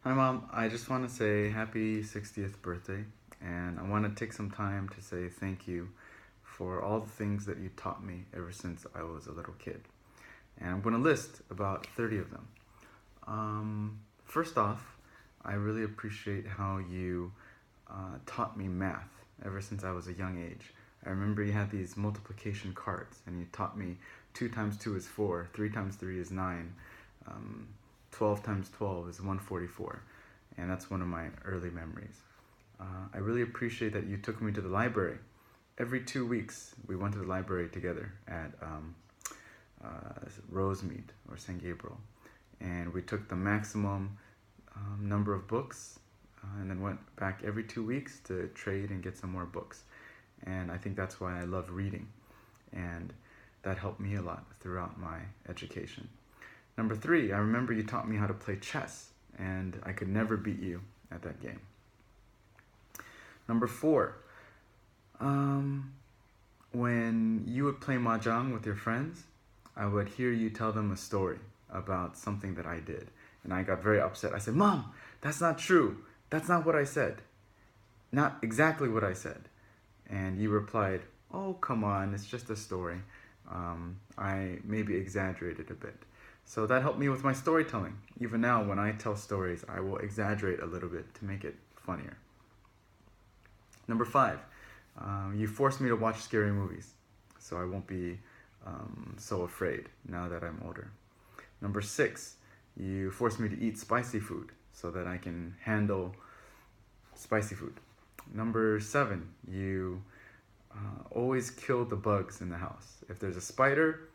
Hi, Mom. I just want to say happy 60th birthday, and I want to take some time to say thank you for all the things that you taught me ever since I was a little kid. And I'm going to list about 30 of them. First off, I really appreciate how you taught me math ever since I was a young age. I remember you had these multiplication cards, and you taught me 2 times 2 is 4, 3 times 3 is 9, um, 12 times 12 is 144, and that's one of my early memories. I really appreciate that you took me to the library. Every 2 weeks, we went to the library together at Rosemead or St. Gabriel, and we took the maximum number of books and then went back every 2 weeks to trade and get some more books. And I think that's why I love reading, and that helped me a lot throughout my education. Number three, I remember you taught me how to play chess, and I could never beat you at that game. Number four, when you would play mahjong with your friends, I would hear you tell them a story about something that I did. And I got very upset. I said, Mom, that's not true. That's not what I said. Not exactly what I said. And you replied, oh, come on, it's just a story. I maybe exaggerated a bit. So that helped me with my storytelling. Even now, when I tell stories, I will exaggerate a little bit to make it funnier. Number five, you forced me to watch scary movies, so I won't be so afraid now that I'm older. Number six, you forced me to eat spicy food so that I can handle spicy food. Number seven, you always kill the bugs in the house. If there's a spider,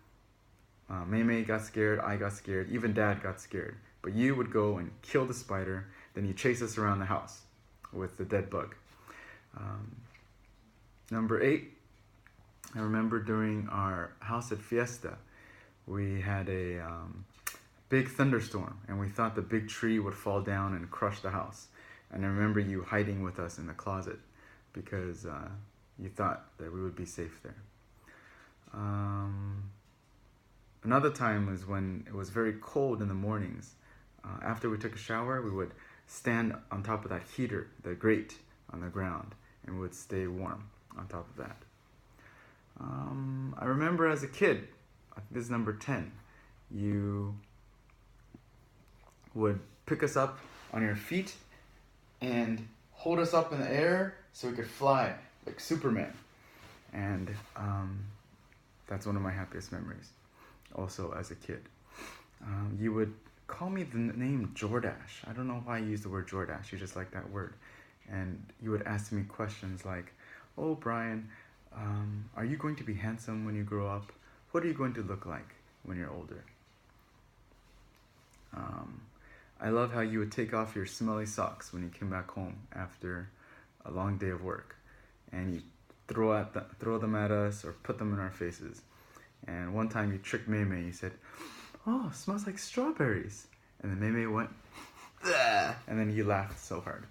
Mei Mei got scared, I got scared, even Dad got scared. But you would go and kill the spider, then you chase us around the house with the dead bug. Number eight, I remember during our house at Fiesta, we had a big thunderstorm, and we thought the big tree would fall down and crush the house. And I remember you hiding with us in the closet because you thought that we would be safe there. Another time was when it was very cold in the mornings. After we took a shower, we would stand on top of that heater, the grate on the ground, and we would stay warm on top of that. I remember as a kid, this is number 10, you would pick us up on your feet and hold us up in the air so we could fly like Superman. And that's one of my happiest memories, also as a kid. You would call me the name Jordash. I don't know why you use the word Jordash, you just like that word. And you would ask me questions like, oh, Brian, are you going to be handsome when you grow up? What are you going to look like when you're older? I love how you would take off your smelly socks when you came back home after a long day of work, and you throw them at us or put them in our faces. And one time you tricked Mei Mei. You said, "Oh, it smells like strawberries," and then Mei Mei went, "Ugh," and then you laughed so hard.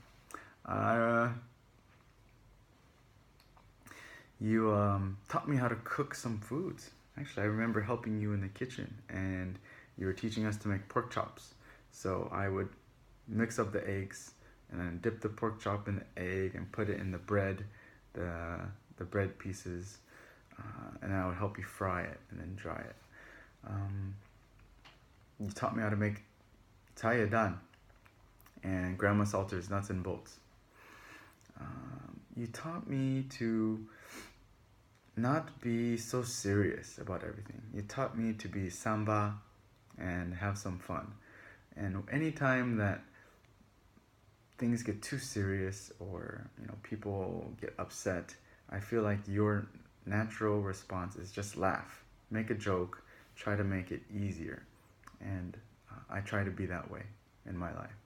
You taught me how to cook some foods. Actually, I remember helping you in the kitchen, and you were teaching us to make pork chops. So I would mix up the eggs and then dip the pork chop in the egg and put it in the bread, the bread pieces, and then I would help you fry it and then dry it. You taught me how to make dan and Grandma Salter's nuts and bolts. You taught me to not be so serious about everything. You taught me to be samba and have some fun. And anytime that things get too serious or people get upset, I feel like your natural response is just laugh, make a joke, try to make it easier. And I try to be that way in my life.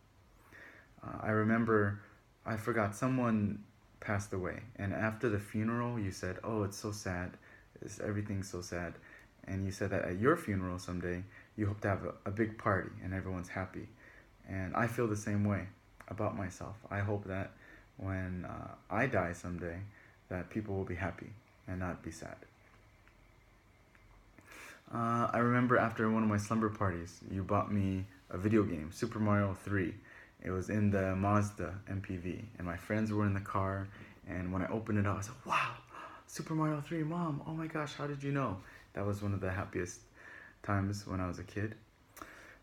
I remember I forgot someone passed away, and after the funeral you said, oh, it's so sad, everything's so sad. And you said that at your funeral someday you hope to have a big party and everyone's happy. And I feel the same way about myself. I hope that when I die someday, that people will be happy and not be sad. I remember after one of my slumber parties, you bought me a video game, Super Mario 3, It was in the Mazda MPV, and my friends were in the car. And when I opened it up, I said, "Wow, Super Mario 3, Mom! Oh my gosh, how did you know?" That was one of the happiest times when I was a kid.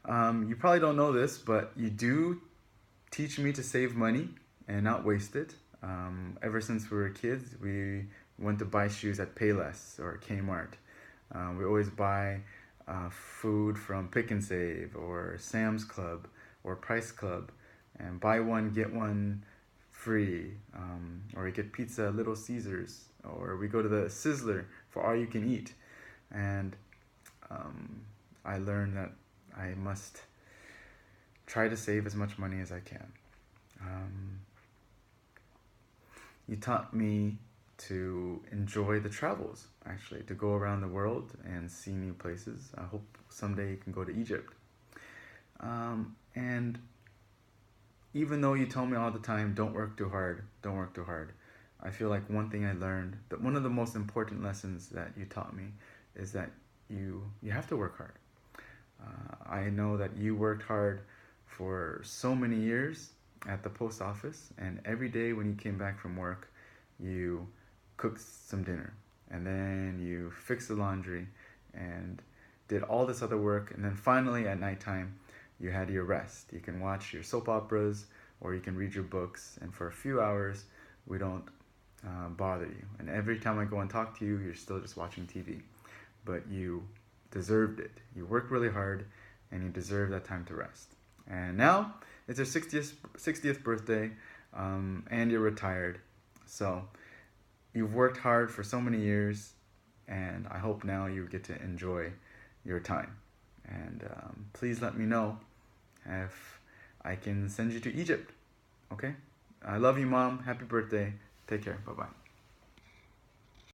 You probably don't know this, but you do teach me to save money and not waste it. Ever since we were kids, we went to buy shoes at Payless or Kmart. We always buy food from Pick and Save or Sam's Club or Price Club, and buy one get one free. Or we get pizza at Little Caesars, or we go to the Sizzler for all you can eat. And I learned that I must try to save as much money as I can. You taught me to enjoy the travels, actually, to go around the world and see new places. I hope someday you can go to Egypt. And even though you tell me all the time, don't work too hard, don't work too hard, I feel like one thing I learned, that one of the most important lessons that you taught me is that you have to work hard. I know that you worked hard for so many years at the post office, and every day when you came back from work, you cooked some dinner, and then you fixed the laundry and did all this other work, and then finally at nighttime you had your rest. You can watch your soap operas or you can read your books, and for a few hours we don't bother you. And every time I go and talk to you, you're still just watching TV. But you deserved it. You worked really hard and you deserve that time to rest. And now it's your 60th birthday, and you're retired. So you've worked hard for so many years, and I hope now you get to enjoy your time. And please let me know if I can send you to Egypt. Okay? I love you, Mom. Happy birthday. Take care. Bye-bye.